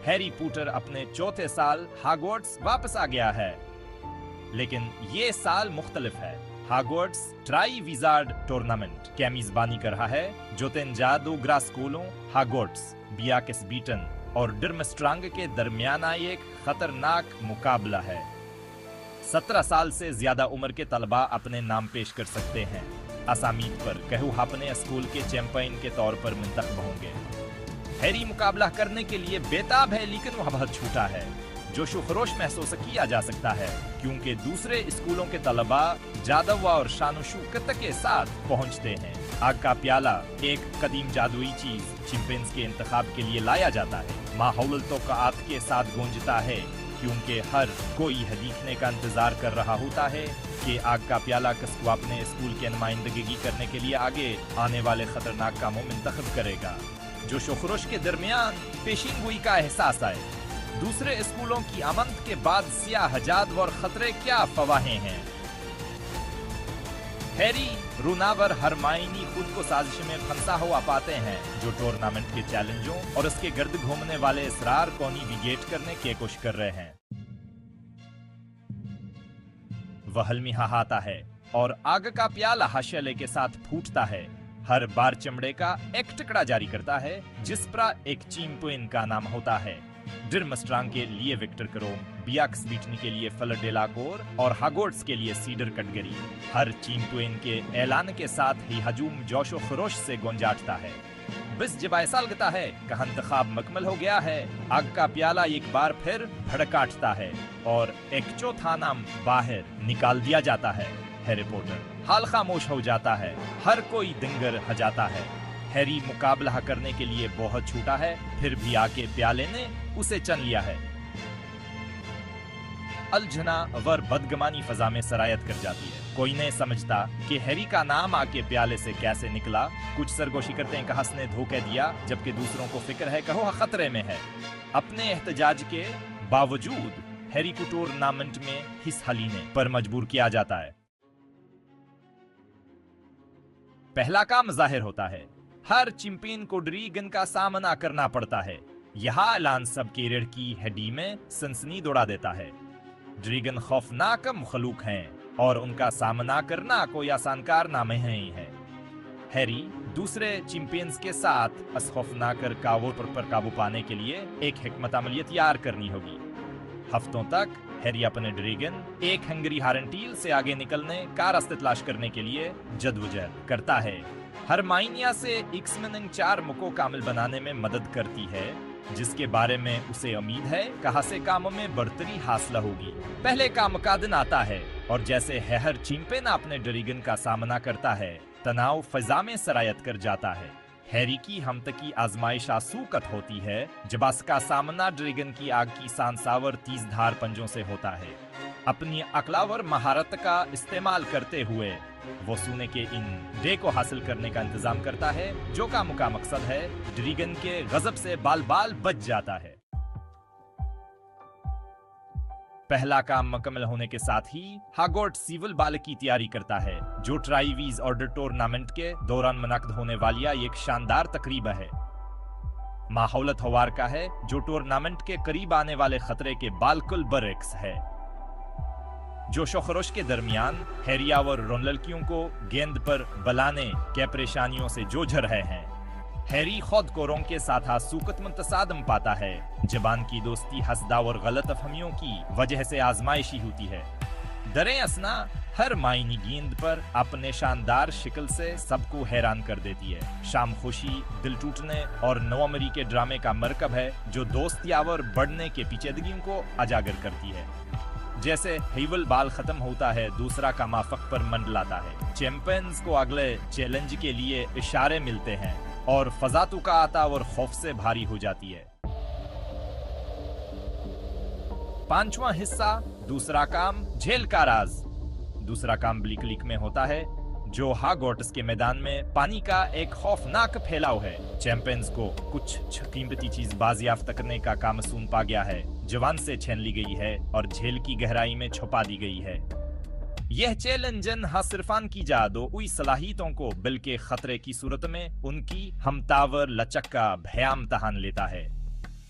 Harry Potter अपने चौथे साल हॉगवर्ट्स वापस आ गया है, लेकिन ये साल मुख्तलिफ है। हॉगवर्ट्स ट्राई विजार्ड टूर्नामेंट की मेजबानी कर रहा है, जो तीन जादूगर स्कूलों हॉगवर्ट्स, बियाकस बीटन और डर्मस्ट्रांग के दरमियान एक खतरनाक मुकाबला है। 17 साल से ज्यादा उम्र के तलबा अपने नाम पेश कर सकते हैं। असामीत पर कहू अपने स्कूल के चैंपियन के तौर पर मुंतखब होंगे। हैरी मुकाबला करने के लिए बेताब है, लेकिन वह बहुत छूटा है। जोशो खरोश महसूस किया जा सकता है, क्योंकि दूसरे स्कूलों के तलबा जादव और शानो शौकत के साथ पहुंचते हैं। आग का प्याला एक कदीम जादुई चीज चिंपैंजी के इंतखाब के लिए लाया जाता है। माहौल तो कात के साथ गूंजता है, क्योंकि हर कोई यह देखने का इंतजार कर रहा होता है कि आग का प्याला किसको अपने स्कूल की नुमाइंदगी करने के लिए आगे आने वाले खतरनाक कामों में इंतखब करेगा। जोशो खरोश के दरमियान पेशीनगोई का एहसास आए। दूसरे स्कूलों की आमद के बाद सियाह हजात और खतरे क्या फवाहे हैं। हैरी, रूनावर, हरमाइनी खुद को साजिश में फंसा हुआ पाते हैं, जो टूर्नामेंट के चैलेंजों और उसके गर्द घूमने वाले इसरार को निविगेट करने की कोशिश कर रहे हैं। वह हल्मी हाहाता है और आग का प्याला हशले के साथ फूटता है। हर बार चमड़े का एक टुकड़ा जारी करता है, जिस पर एक चैंपियन का नाम होता है। डर्मस्ट्रांग के लिए विक्टर क्रोम, बियाकस बीटनी के लिए फलर डेलाकोर और हॉगवर्ट्स के लिए सीडर कटगरी। हर चैंपियन के ऐलान के साथ ही हजूम जोशो खरोश से गूंजाता है। बस जब ऐसा लगता है कि इंतखाब मुकम्मल हो गया है, आग का प्याला एक बार फिर भड़काटता है और एक चौथा नाम बाहर निकाल दिया जाता है। हैरी पॉटर हाल खामोश हो जाता है, हर कोई दंगर हो जाता है। हैरी मुकाबला करने के लिए बहुत छूटा है, फिर भी आके प्याले ने उसे चन लिया है। अलझना वर बदगमानी फजा में सरायत कर जाती है। कोई नहीं समझता कि हैरी का नाम आके प्याले से कैसे निकला। कुछ सरगोशी करते हैं कि हंस ने धोखे दिया, जबकि दूसरों को फिक्र है कि वह खतरे में है। अपने एहतजाज के बावजूद हैरी को टूर्नामेंट में हिस्सा लेने पर मजबूर किया जाता है। पहला काम जाहिर होता है, हर चैंपियन को ड्रैगन का सामना करना पड़ता है। यह ऐलान सब कैरियर की हड्डी में सनसनी दौड़ा देता है। ड्रैगन खौफनाक मखलूक हैं और उनका सामना करना कोई आसान कारनामा नहीं है। हैरी दूसरे चैंपियंस के साथ इस खौफनाक रकावट पर काबू पाने के लिए एक हिकमत अमली तैयार करनी होगी। हफ्तों तक हैरी अपने ड्रैगन एक हंगरी हारंटील से आगे निकलने का रास्ता तलाश करने के लिए जद्दोजहद करता है। हरमाइनिया से एक्स-मेन 4 मुको कामिल बनाने में मदद करती है, जिसके बारे में उसे उम्मीद है कहा से कामों में बढ़तरी हासिल होगी। पहले काम का दिन आता है और जैसे हर चैंपियन अपने ड्रैगन का सामना करता है, तनाव फजा में सरायत कर जाता है। हैरी की हमतकी आजमाइश आसूकत होती है जब उसका सामना ड्रैगन की आग की सांसावर 30 धार पंजों से होता है। अपनी अकलावर महारत का इस्तेमाल करते हुए वो सोने के इन डे को हासिल करने का इंतजाम करता है, जो का मकसद है ड्रैगन के गजब से बाल बाल बच जाता है। पहला काम मुकम्मल होने के साथ ही हॉगवर्ट्स सिविल बाल की तैयारी करता है, जो ट्राइवीज ऑर्डर टूर्नामेंट के दौरान मुनक्कद होने वाली एक शानदार तकरीब है। माहौल हवार का है, जो टूर्नामेंट के करीब आने वाले खतरे के बालकुल बरक्स है। जोशो खरोश के दरमियान हैरी और रोन लड़कियों को गेंद पर बलाने के परेशानियों से जूझ रहे हैं। हैरी खुद को रोन के साथ सूकत मुंतसादम पाता है। जबान की दोस्ती हसदा और गलत फहमियों की वजह से आजमाइशी होती है। दरें असना हर मायनी गेंद पर अपने शानदार शिकल से सबको हैरान कर देती है। शाम खुशी, दिल टूटने और नवमरी के ड्रामे का मरकब है, जो दोस्तियावर बढ़ने के पेचीदगियों को उजागर करती है। जैसे हेवल बाल खत्म होता है, दूसरा का माफक पर मंडलाता है। चैंपियंस को अगले चैलेंज के लिए इशारे मिलते हैं और फजातु का आता और खौफ से भारी हो जाती है। पांचवा हिस्सा, दूसरा काम झेल का राज। दूसरा काम ब्लिक लीक में होता है, जो हॉगवर्ट्स के मैदान में पानी का एक खौफनाक फैलाव है। चैंपियंस को कुछ कीमती चीज बाजियाफ्त करने का काम सून पा गया है, जवान से छीन ली गई है और झेल की गहराई में छुपा दी गई है। यह चैलेंजन सिर्फान की जादो उई सलाहियतों को बल्कि खतरे की सूरत में उनकी हमतावर लचक का भयाम तहान लेता है।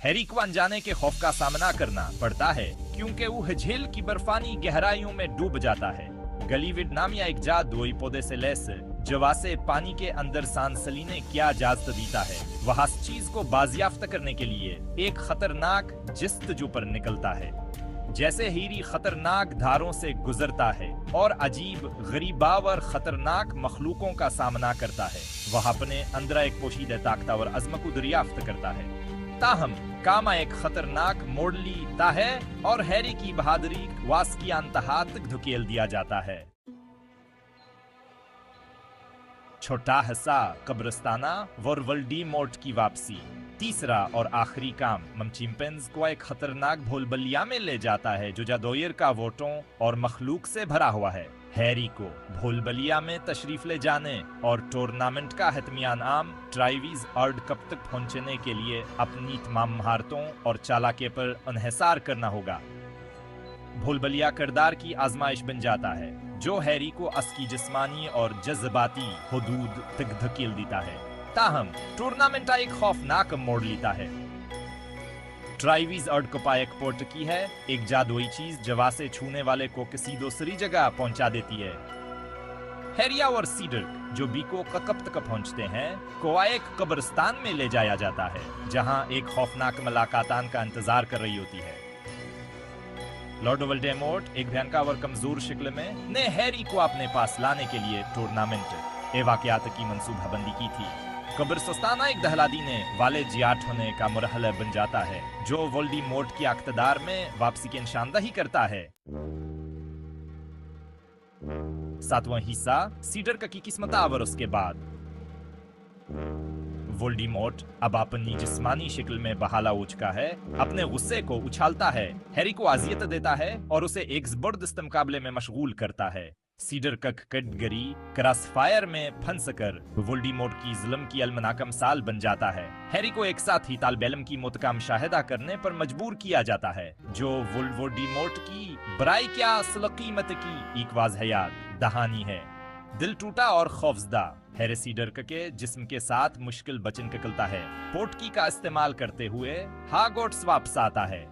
हैरी को अनजाने के खौफ का सामना करना पड़ता है क्योंकि वो झील की बर्फानी गहराइयों में डूब जाता है। गलीविड नाम या एक जादुई पौधे से लैस जवासे पानी के अंदर सांस लेने क्या इजाजत देता है। वह इस चीज को बाजियाफ्त करने के लिए एक खतरनाक जस्तजू पर निकलता है। जैसे हीरी खतरनाक धारों से गुजरता है और अजीब गरीबावर खतरनाक मखलूकों का सामना करता है, वह अपने अंदर एक पोशीदा ताकतवर अज़्म को दरियाफ्त करता है। ताहम कामा एक खतरनाक मोड़ लीता है और हैरी की बहादुरी वास की अंतहा तक धुकेल दिया जाता है। छोटा हिस्सा कब्रिस्ताना वोल्डेमॉर्ट की वापसी। तीसरा और आखिरी काम ममचिम्पेंज को एक खतरनाक भूलभुलैया में ले जाता है जो जादूगर का वोटों और मखलूक से भरा हुआ है। हैरी को भूलभुलैया में तशरीफ ले जाने और टूर्नामेंट का हतमियान आम ट्राइवीज वर्ल्ड कप तक पहुंचने के लिए अपनी तमाम महारतों और चालाकी पर इन्हिसार करना होगा। भूलभुलैया किरदार की आजमाइश बन जाता है जो हैरी को उसकी जिस्मानी और जज्बाती हुदूद तक धकेल देता है। ताहम टूर्नामेंट एक खौफनाक मोड़ लेता है। ट्राइवीज वर्ल्ड कप एक पोर्टकी है, एक जादुई चीज जवा से छूने वाले को किसी दूसरी जगह पहुंचा देती है। हैरिया और सीडर जो बीको कब तक पहुंचते हैं को एक कब्रिस्तान में ले जाया जाता है जहां एक खौफनाक मुलाकातान का इंतजार कर रही होती है। लॉर्ड वोल्डेमॉर्ट एक भयंकर और कमजोर शक्ल में ने हैरी को अपने पास लाने के लिए टूर्नामेंट ए वाकयात की मंसूबाबंदी की थी। कब्रिस्ताना एक दहलादीने वाले जियाट होने का मरहला बन जाता है जो वोल्डेमॉर्ट की इक़्तिदार में वापसी की निशानदही करता है। सातवां हिस्सा सीडर की किस्मत और उसके बाद वोल्डेमॉर्ट अब अपनी जिस्मानी शक्ल में बहाला हो चुका है, अपने गुस्से को उछालता है, हैरी को अजियत देता है और उसे एक जबरदस्त मुकाबले में मशगूल करता है। सीडर कक कटगरी क्रॉसफायर में फंस कर वोल्डेमॉर्ट की जुल्म की अलमनाका मिसाल बन जाता है। हैरी को एक साथ ही तालिब-ए-इल्म की मौत का मुशाहिदा करने पर मजबूर किया जाता है जो वोल्डेमॉर्ट की बराई क्या असल कीमत की एक वाज़हयात दहानी है। दिल टूटा और खौफजदा हैरी सीडर के जिस्म के साथ मुश्किल बचन निकलता है। पोर्टकी का इस्तेमाल करते हुए हॉगवर्ट्स वापस आता है।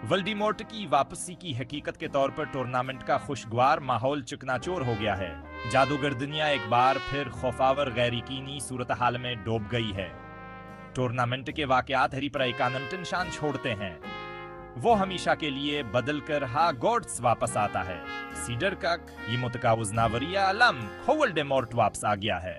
वोल्डेमॉर्ट की वापसी की हकीकत के तौर पर टूर्नामेंट का खुशगवार माहौल चकनाचूर हो गया है। जादूगर दुनिया एक बार फिर खौफावर गैर यकीनी सूरत हाल में डूब गई है। टूर्नामेंट के वाकयात हैरी पर एक अनंत निशान छोड़ते हैं। वो हमेशा के लिए बदल कर हॉगवर्ट्स वापस आता है। सीडर का ये मुतकाउज नावरिया अलम वोल्डेमॉर्ट वापस आ गया है।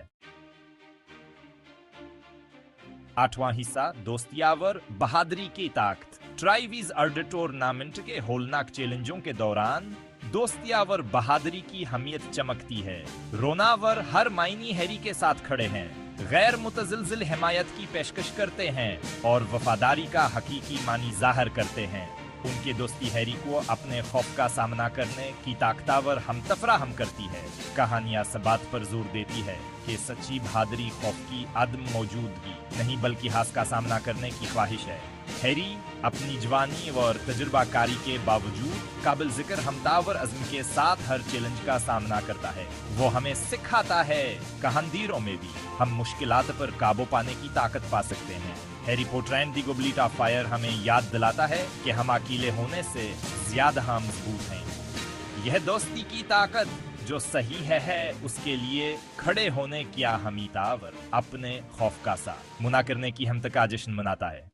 आठवां हिस्सा दोस्तियावर बहादुरी की ताकत। ट्राइवीज वर्ल्ड टूर्नामेंट के होलनाक चैलेंजों के दौरान दोस्तियावर बहादुरी की हमियत चमकती है। रोनावर हर मायनी हैरी के साथ खड़े हैं, गैर मुतज़िलज़िल हिमायत की पेशकश करते हैं और वफादारी का हकीकी मानी जाहिर करते हैं। उनकी दोस्ती हैरी को अपने खौफ का सामना करने की ताकतवर हमतफराहम करती है। कहानियां इस बात पर जोर देती है कि सच्ची बहादुरी खौफ की अदम मौजूदगी नहीं बल्कि हास का सामना करने की ख्वाहिश है। हैरी अपनी जवानी और तजुर्बाकारी के बावजूद काबिल जिक्र हमतावर अज़्म के साथ हर चैलेंज का सामना करता है। वो हमें सिखाता है कि अंधेरों में भी हम मुश्किलात पर काबू पाने की ताकत पा सकते हैं। Harry Potter and the goblet of fire हमें याद दिलाता है कि हम अकेले होने से ज्यादा मजबूत हैं। यह दोस्ती की ताकत जो सही है उसके लिए खड़े होने क्या हमीतावर अपने खौफ का सा मुना करने की हम तक जश्न मनाता है।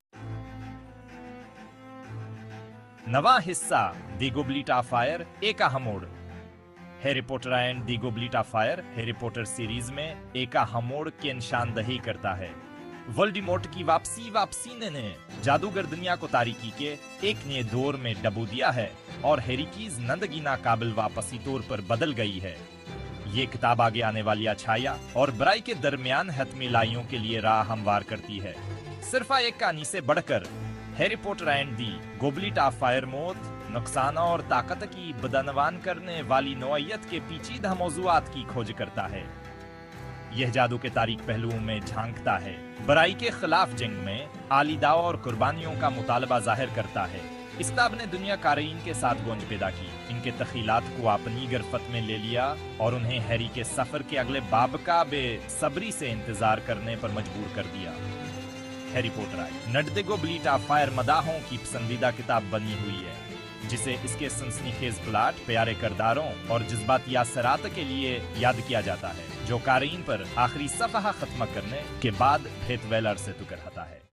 नवा हिस्सा द गॉबलेट ऑफ फायर एक अहम मोड़। Harry Potter and the goblet of fire Harry Potter series में एक अहम मोड़ की निशानदही करता है। वोल्डेमॉर्ट की वापसी ने जादूगर दुनिया को तारीकी के एक नए दौर में डबो दिया है और हैरी की जिंदगी नाकाबिल वापसी तौर पर बदल गई है। ये किताब आगे आने वाली अच्छाइयाँ और बुराई के दरमियान हतमी लाइयों के लिए राह हमवार करती है। सिर्फ एक कहानी से बढ़कर Harry Potter and the goblet of fire मौत, नुकसान और ताकत की बदनवान करने वाली नौइयत के पेचीदा मौज़ूआत की खोज करता है। यह जादू के तारीख पहलुओं में झांकता है, बुराई के खिलाफ जंग में आलिदा और कुर्बानियों का मुतालबा जाहिर करता है। इस किताब ने दुनिया कारीन के साथ गूंज पैदा की, इनके तख्लीलात को अपनी गिरफ्त में ले लिया और उन्हें हैरी के सफर के अगले बाब का बेसब्री से इंतजार करने पर मजबूर कर दिया। ہیری پوٹر آئی۔ نڈدگو بلیٹا فائر مداحوں کی پسندیدہ کتاب بنی ہوئی ہے، جسے اس کے سنسنی خیز پلاٹ، پیارے کرداروں اور جذباتی اثرات کے لیے یاد کیا جاتا ہے، جو قارئین پر آخری صفحہ ختم کرنے کے بعد ہیتھ ویلر سے ٹکراتا ہے۔